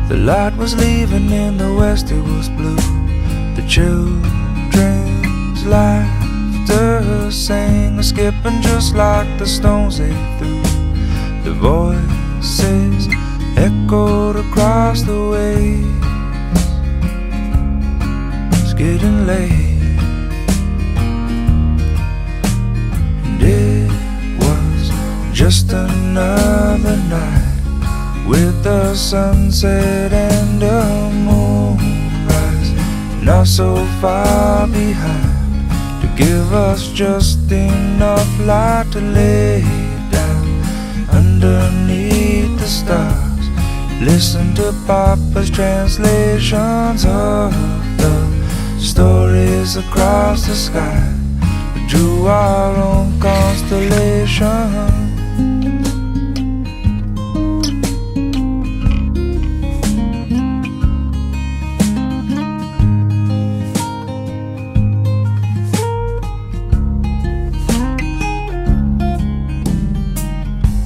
The light was leaving in the west, it was blue. The children's laughter sang, skipping just like the stones they threw. The voices echoed across the waves. It's getting late, and it was just another night with the sunset and the moonrise, not so far behind to give us just enough light to lay down underneath the stars. Listen to Papa's translations of the stories across the sky. We drew our own constellation.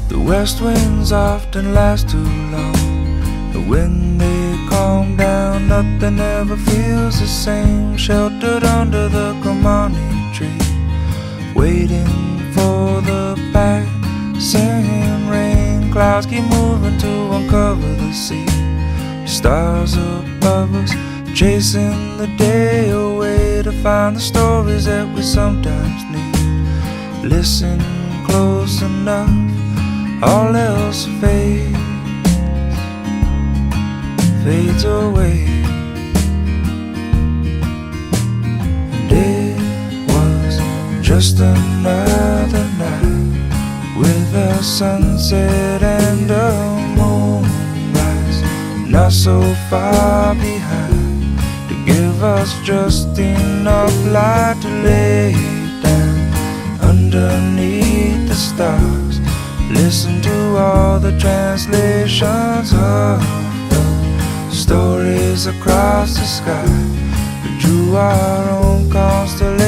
The west winds often last too long, and when they calm down, nothing ever feels the same. Sheltered under the Kamani tree, waiting for the passing rain. Clouds keep moving to uncover the sea. Stars above us, chasing the day away to find the stories that we sometimes need. Listen close enough, all else fades away. And it was just another night with a sunset and a moonrise, not so far behind to give us just enough light to lay down underneath the stars. Listen to all the translations of the stories across the sky. We drew our own constellation.